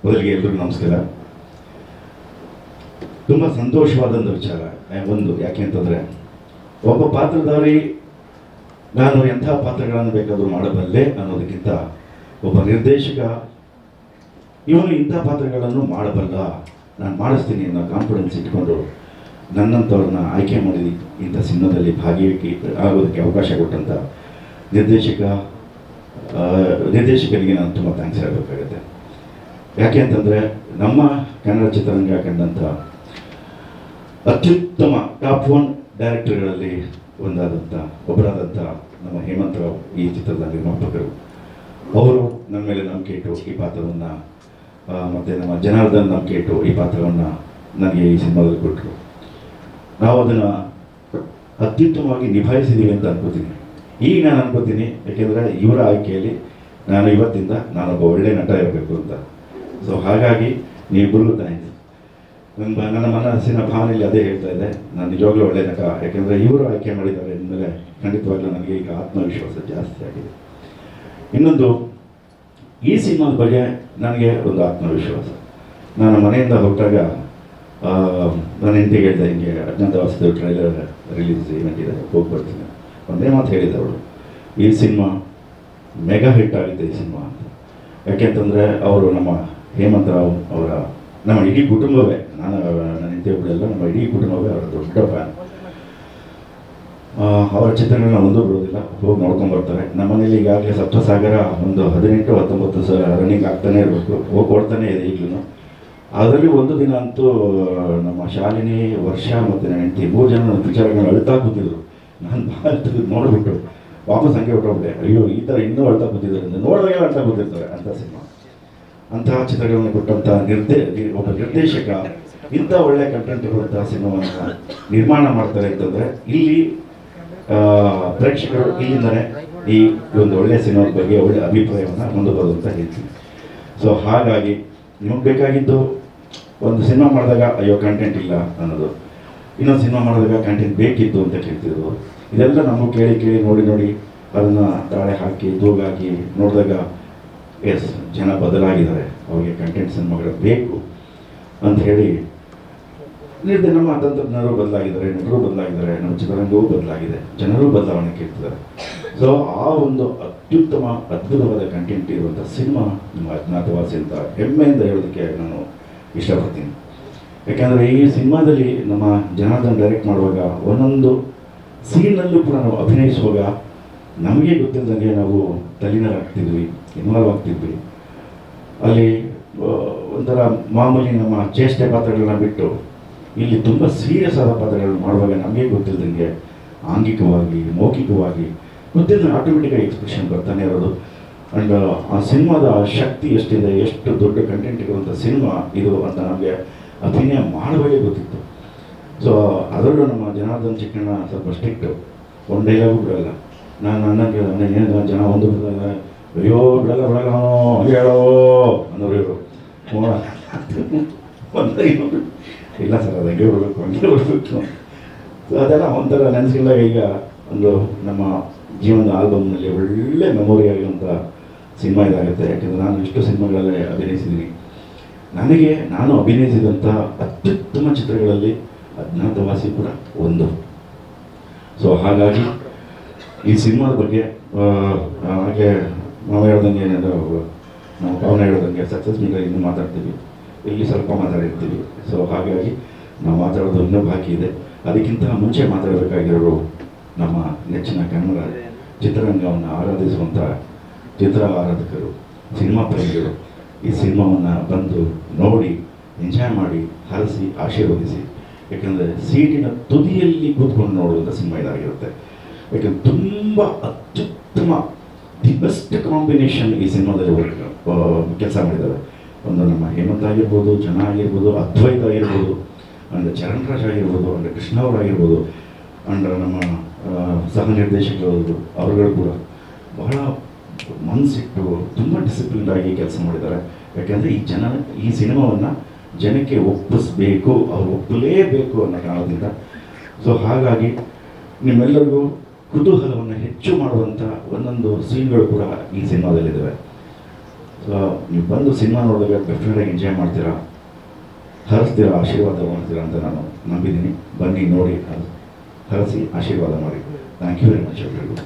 ಮೊದಲಿಗೆ ಎಲ್ರಿಗೂ ನಮಸ್ಕಾರ. ತುಂಬ ಸಂತೋಷವಾದಂಥ ವಿಚಾರ ಒಂದು, ಯಾಕೆ ಅಂತಂದರೆ ಒಬ್ಬ ಪಾತ್ರಧಾರಿ ನಾನು ಎಂಥ ಪಾತ್ರಗಳನ್ನು ಬೇಕಾದರೂ ಮಾಡಬಲ್ಲೆ ಅನ್ನೋದಕ್ಕಿಂತ ಒಬ್ಬ ನಿರ್ದೇಶಕ ಇವನು ಇಂಥ ಪಾತ್ರಗಳನ್ನು ಮಾಡಬಲ್ಲ, ನಾನು ಮಾಡಿಸ್ತೀನಿ ಅನ್ನೋ ಕಾನ್ಫಿಡೆನ್ಸ್ ಇಟ್ಕೊಂಡು ನನ್ನಂಥವ್ರನ್ನ ಆಯ್ಕೆ ಮಾಡಿ ಇಂಥ ಸಿನಿಮಾದಲ್ಲಿ ಆಗೋದಕ್ಕೆ ಅವಕಾಶ ಕೊಟ್ಟಂಥ ನಿರ್ದೇಶಕರಿಗೆ ನಾನು ತುಂಬ ಥ್ಯಾಂಕ್ಸ್ ಹೇಳಬೇಕಾಗುತ್ತೆ. ಯಾಕೆ ಅಂತಂದರೆ ನಮ್ಮ ಕನ್ನಡ ಚಿತ್ರರಂಗ ಕಂಡಂಥ ಅತ್ಯುತ್ತಮ ಟಾಪ್ 1 ಡೈರೆಕ್ಟರ್ಗಳಲ್ಲಿ ಒಬ್ಬರಾದಂಥ ನಮ್ಮ ಹೇಮಂತರಾವ್ ಈ ಚಿತ್ರದ ನಿರ್ಮಾಪಕರು. ಅವರು ನನ್ನ ಮೇಲೆ ನಂಬಿಕೆ ಇಟ್ಟು ಈ ಪಾತ್ರವನ್ನು ಮತ್ತು ನಮ್ಮ ಜನಾರ್ದನ್ ನಂಬಿಕೆ ಇಟ್ಟು ಈ ಪಾತ್ರವನ್ನು ನನಗೆ ಈ ಸಿನಿಮಾದಲ್ಲಿ ಕೊಟ್ಟರು. ನಾವು ಅದನ್ನು ಅತ್ಯುತ್ತಮವಾಗಿ ನಿಭಾಯಿಸಿದ್ದೀವಿ ಅಂತ ಅನ್ಕೋತೀನಿ. ಈಗ ನಾನು ಅನ್ಕೋತೀನಿ, ಯಾಕೆಂದರೆ ಇವರ ಆಯ್ಕೆಯಲ್ಲಿ ನಾನು ಇವತ್ತಿಂದ ನಾನೊಬ್ಬ ಒಳ್ಳೆಯ ನಟ ಇರಬೇಕು ಅಂತ. ಸೊ ಹಾಗಾಗಿ ನೀವಿಬ್ಬರಿಗೂ ಥ್ಯಾಂಕ್ಸ್. ನನ್ನ ಮನಸ್ಸಿನ ಭಾವನೆಯಲ್ಲಿ ಅದೇ ಹೇಳ್ತಾ ಇದೆ, ನಾನು ನಿಜವಾಗ್ಲೂ ಒಳ್ಳೆಯ ನಟ, ಯಾಕೆಂದರೆ ಇವರು ಆಯ್ಕೆ ಮಾಡಿದ್ದಾರೆ ಅಂದಮೇಲೆ ಖಂಡಿತವಾಗ್ಲೂ ನನಗೆ ಈಗ ಆತ್ಮವಿಶ್ವಾಸ ಜಾಸ್ತಿ ಆಗಿದೆ. ಇನ್ನೊಂದು, ಈ ಸಿನಿಮಾದ ಬಗ್ಗೆ ನನಗೆ ಒಂದು ಆತ್ಮವಿಶ್ವಾಸ. ನಾನು ಮನೆಯಿಂದ ಹೊರಟಾಗ ನನ್ನ ಹೆಂಡತಿಗೆ ಹೇಳಿದೆ, ಹಿಂಗೆ ಅಜ್ಞಾತವಾಸದ ಟ್ರೈಲರ್ ರಿಲೀಸ್ ಇವೆಂಟ್ ಇದೆ, ಹೋಗಿ ಬರ್ತೀನಿ. ಒಂದೇ ಮಾತು ಹೇಳಿದವಳು, ಈ ಸಿನಿಮಾ ಮೆಗಾ ಹಿಟ್ ಆಗಿದೆ ಈ ಸಿನಿಮಾ ಅಂತ. ಯಾಕೆಂತಂದರೆ ಅವರು ನಮ್ಮ ಹೇಮಂತರಾವ್ ಅವರ ನಮ್ಮ ಇಡೀ ಕುಟುಂಬವೇ, ನನ್ನ ಹೆಂಡತಿ ಒಬ್ಬಳೆಲ್ಲ ನಮ್ಮ ಇಡೀ ಕುಟುಂಬವೇ ಅವರ ದೊಡ್ಡ ಫ್ಯಾನ್. ಅವರ ಚಿತ್ರಗಳನ್ನ ಒಂದೂ ಬಿಡೋದಿಲ್ಲ, ಹೋಗಿ ನೋಡ್ಕೊಂಡ್ಬರ್ತಾರೆ. ನಮ್ಮ ಮನೇಲಿ ಈಗಾಗಲೇ ಸಪ್ತಸಾಗರ ಒಂದು 18-19 ರನ್ನಿಂಗ್ ಆಗ್ತಾನೆ ಇರಬೇಕು, ಹೋಗಿ ಕೊಡ್ತಾನೆ ಇದೆ ಈಗಲೂ. ಅದರಲ್ಲಿ ಒಂದು ದಿನ ಅಂತೂ ನಮ್ಮ ಶಾಲಿನಿ, ವರ್ಷ ಮತ್ತು ನನ್ನ ಹೆಂಡತಿ 3 ಜನ ವಿಚಾರಗಳನ್ನ ಅಳ್ತಾ ಕೂತಿದ್ರು. ನಾನು ಭಾಳ ನೋಡಿಬಿಟ್ಟು ವಾಪಸ್ ಹಂಗೆ ಹೊಟ್ಟೋಗ್ಬಿಟ್ಟೆ. ಅಯ್ಯೋ, ಈ ಥರ ಇನ್ನೂ ಅಳ್ತಾ ಕೂತಿದ್ದಾರೆ ಅಂತ, ನೋಡಿದಾಗೆಲ್ಲ ಅಳ್ತಾ ಕೂತಿರ್ತಾರೆ ಅಂಥ ಸಿನಿಮಾ. ಅಂತಹ ಚಿತ್ರಗಳನ್ನು ಕೊಟ್ಟಂಥ ಒಬ್ಬ ನಿರ್ದೇಶಕ ಇಂಥ ಒಳ್ಳೆಯ ಕಂಟೆಂಟ್ ಇರುವಂತಹ ಸಿನಿಮಾವನ್ನು ನಿರ್ಮಾಣ ಮಾಡ್ತಾರೆ ಅಂತಂದರೆ ಇಲ್ಲಿ ಪ್ರೇಕ್ಷಕರು ಇಲ್ಲಿಂದಲೇ ಈ ಒಂದು ಒಳ್ಳೆಯ ಸಿನಿಮಾದ ಬಗ್ಗೆ ಒಳ್ಳೆಯ ಅಭಿಪ್ರಾಯವನ್ನು ಹೊಂದಬಹುದು ಅಂತ ಹೇಳ್ತೀನಿ. ಸೊ ಹಾಗಾಗಿ ನಿಮಗೆ ಬೇಕಾಗಿದ್ದು ಒಂದು ಸಿನಿಮಾ ಮಾಡಿದಾಗ ಅಯ್ಯೋ ಕಂಟೆಂಟ್ ಇಲ್ಲ ಅನ್ನೋದು, ಇನ್ನೊಂದು ಸಿನಿಮಾ ಮಾಡಿದಾಗ ಕಂಟೆಂಟ್ ಬೇಕಿತ್ತು ಅಂತ ಕೇಳ್ತಿದ್ರು. ಇದೆಲ್ಲ ನಮಗೆ ಕೇಳಿ ನೋಡಿ ಅದನ್ನು ತಾಳೆ ಹಾಕಿ ತೂಗಾಗಿ ನೋಡಿದಾಗ ಎಸ್, ಜನ ಬದಲಾಗಿದ್ದಾರೆ, ಅವ್ರಿಗೆ ಕಂಟೆಂಟ್ ಸಿನಿಮಾಗಳು ಬೇಕು ಅಂತ ಹೇಳಿ ನಮ್ಮ ತಂತ್ರಜ್ಞರು ಬದಲಾಗಿದ್ದಾರೆ, ನಟರು ಬದಲಾಗಿದ್ದಾರೆ, ನಮ್ಮ ಚಿತ್ರರಂಗವೂ ಬದಲಾಗಿದೆ, ಜನರು ಬದಲಾವಣೆ ಕೇಳ್ತಿದ್ದಾರೆ. ಸೊ ಆ ಒಂದು ಅತ್ಯುತ್ತಮ ಅದ್ಭುತವಾದ ಕಂಟೆಂಟ್ ಇರುವಂಥ ಸಿನಿಮಾ ನಿಮ್ಮ ಅಜ್ಞಾತವಾಸಿ ಅಂತ ಹೆಮ್ಮೆಯಿಂದ ಹೇಳೋದಕ್ಕೆ ನಾನು ಇಷ್ಟಪಡ್ತೀನಿ. ಯಾಕೆಂದರೆ ಈ ಸಿನಿಮಾದಲ್ಲಿ ನಮ್ಮ ಜನಾರ್ದನ್ ಡೈರೆಕ್ಟ್ ಮಾಡುವಾಗ ಒಂದೊಂದು ಸೀನಲ್ಲೂ ಕೂಡ ನಾವು ಅಭಿನಯಿಸುವಾಗ ನಮಗೆ ಗೊತ್ತಿಲ್ಲದಂಗೆ ನಾವು ತಲ್ಲೀನರಾಗ್ತಿದ್ವಿ, ಇನ್ವಾಲ್ವ್ ಆಗ್ತಿದ್ವಿ. ಅಲ್ಲಿ ಒಂಥರ ಮಾಮೂಲಿ ನಮ್ಮ ಚೇಷ್ಟೆ ಪಾತ್ರಗಳನ್ನ ಬಿಟ್ಟು ಇಲ್ಲಿ ತುಂಬ ಸೀರಿಯಸ್ ಆದ ಪಾತ್ರಗಳನ್ನ ಮಾಡುವಾಗ ನಮಗೆ ಗೊತ್ತಿಲ್ಲದಂಗೆ ಆಂಗಿಕವಾಗಿ, ಮೌಖಿಕವಾಗಿ ಗೊತ್ತಿಲ್ಲದೆ ಆಟೋಮೆಟಿಕಾಗಿ ಎಕ್ಸ್ಪ್ರೆಷನ್ ಬರ್ತಾನೆ ಇರೋದು. ಆ್ಯಂಡ್ ಆ ಸಿನಿಮಾದ ಶಕ್ತಿ ಎಷ್ಟಿದೆ, ಎಷ್ಟು ದೊಡ್ಡ ಕಂಟೆಂಟ್ ಇರುವಂಥ ಸಿನಿಮಾ ಇದು ಅಂತ ನಮಗೆ ಅಭಿನಯ ಮಾಡುವಾಗಲೇ ಗೊತ್ತಿತ್ತು. ಸೊ ಅದರಲ್ಲೂ ನಮ್ಮ ಜನಾರ್ದನ್ ಚಿಕ್ಕಣ್ಣ ಸ್ವಲ್ಪ ಸ್ಟ್ರಿಕ್ಟು, ಒಂದು ಡೈಲಾಗು ಬಿಡೋಲ್ಲ. ನಾನು ಏನು ಜನ ಒಂದು ಬಿಡಲ್ಲ, ಅಯ್ಯೋ ಬಿಡಲ್ಲ ಹೇಳೋ ಅನ್ನೋರು ಇವರು ಇಲ್ಲ ಸರ್, ಅದು ಹಂಗೆ ಬಿಡಬೇಕು. ಸೊ ಅದೆಲ್ಲ ಒಂಥರ ನೆನೆಸ್ಕೊಂಡಾಗ ಈಗ ಒಂದು ನಮ್ಮ ಜೀವನದ ಆಲ್ಬಮ್ನಲ್ಲಿ ಒಳ್ಳೆ ಮೆಮೊರಿ ಆಗಿರುವಂಥ ಸಿನಿಮಾ ಇದಾಗುತ್ತೆ. ಯಾಕೆಂದರೆ ನಾನು ಇಷ್ಟು ಸಿನಿಮಾಗಳಲ್ಲೇ ಅಭಿನಯಿಸಿದ್ದೀನಿ. ನಾನು ಅಭಿನಯಿಸಿದಂಥ ಅತ್ಯುತ್ತಮ ಚಿತ್ರಗಳಲ್ಲಿ ಅಜ್ಞಾತವಾಸಿ ಕೂಡ ಒಂದು. ಸೊ ಹಾಗಾಗಿ ಈ ಸಿನಿಮಾದ ಬಗ್ಗೆ ಹಾಗೆ ನಾವು ಹೇಳ್ದಂಗೆ ನಾವು ಭಾವನೆ ಹೇಳ್ದಂಗೆ ಸಕ್ಸಸ್ ಮೀಟಲ್ಲಿ ಇನ್ನೂ ಮಾತಾಡ್ತೀವಿ, ಇಲ್ಲಿ ಸ್ವಲ್ಪ ಮಾತಾಡಿರ್ತೀವಿ. ಸೊ ಹಾಗಾಗಿ ನಾವು ಮಾತಾಡೋದು ಇನ್ನೂ ಬಾಕಿ ಇದೆ. ಅದಕ್ಕಿಂತ ಮುಂಚೆ ಮಾತಾಡಬೇಕಾಗಿರೋರು ನಮ್ಮ ನೆಚ್ಚಿನ ಕನ್ನಡ ಚಿತ್ರರಂಗವನ್ನು ಆರಾಧಿಸುವಂಥ ಚಿತ್ರ ಆರಾಧಕರು, ಸಿನಿಮಾ ಪ್ರೇಮಿಗಳು. ಈ ಸಿನಿಮಾವನ್ನು ಬಂದು ನೋಡಿ, ಎಂಜಾಯ್ ಮಾಡಿ, ಹರಸಿ, ಆಶೀರ್ವದಿಸಿ. ಯಾಕೆಂದರೆ ಸೀಟಿನ ತುದಿಯಲ್ಲಿ ಕೂತ್ಕೊಂಡು ನೋಡುವಂಥ ಸಿನಿಮಾ ಇದಾಗಿರುತ್ತೆ. ಯಾಕೆಂದರೆ ತುಂಬ ಅತ್ಯುತ್ತಮ ದಿ ಬೆಸ್ಟ್ ಕಾಂಬಿನೇಷನ್ ಈ ಸಿನಿಮಾದಲ್ಲಿ ಕೆಲಸ ಮಾಡಿದ್ದಾರೆ. ಒಂದು ನಮ್ಮ ಹೇಮಂತ್ ಆಗಿರ್ಬೋದು, ಜನ ಆಗಿರ್ಬೋದು, ಅದ್ವೈತ ಆಗಿರ್ಬೋದು, ಆ್ಯಂಡ್ ಚರಣ್ ರಾಜ್ ಆಗಿರ್ಬೋದು, ಆ್ಯಂಡ್ ಕೃಷ್ಣ ಅವರಾಗಿರ್ಬೋದು, ಆ್ಯಂಡ್ ನಮ್ಮ ಸಹ ನಿರ್ದೇಶಕರು ಅವರುಗಳು ಕೂಡ ಬಹಳ ಮನಸ್ಸಿಟ್ಟು ತುಂಬ ಡಿಸಿಪ್ಲಿನ್ ಆಗಿ ಕೆಲಸ ಮಾಡಿದ್ದಾರೆ. ಯಾಕೆಂದರೆ ಈ ಸಿನಿಮಾವನ್ನು ಜನಕ್ಕೆ ಒಪ್ಪಿಸ್ಬೇಕು, ಅವ್ರು ಒಪ್ಪಲೇಬೇಕು ಅನ್ನೋ ಕಾರಣದಿಂದ. ಸೊ ಹಾಗಾಗಿ ನಿಮ್ಮೆಲ್ಲರಿಗೂ ಕುತೂಹಲವನ್ನು ಹೆಚ್ಚು ಮಾಡುವಂಥ ಒಂದೊಂದು ಸೀನ್ಗಳು ಕೂಡ ಈ ಸಿನಿಮಾದಲ್ಲಿದ್ದಾವೆ. ಸೊ ನೀವು ಬಂದು ಸಿನಿಮಾ ನೋಡಿದಾಗ ಡೆಫಿನೆಟಾಗಿ ಎಂಜಾಯ್ ಮಾಡ್ತೀರಾ, ಹರಿಸ್ತೀರಾ, ಆಶೀರ್ವಾದ ಮಾಡ್ತೀರಾ ಅಂತ ನಾನು ನಂಬಿದ್ದೀನಿ. ಬನ್ನಿ ನೋಡಿ, ಹರಿಸಿ ಆಶೀರ್ವಾದ ಮಾಡಿ. ಥ್ಯಾಂಕ್ ಯು ವೆರಿ ಮಚ್ ಎಲ್ಲರಿಗೂ.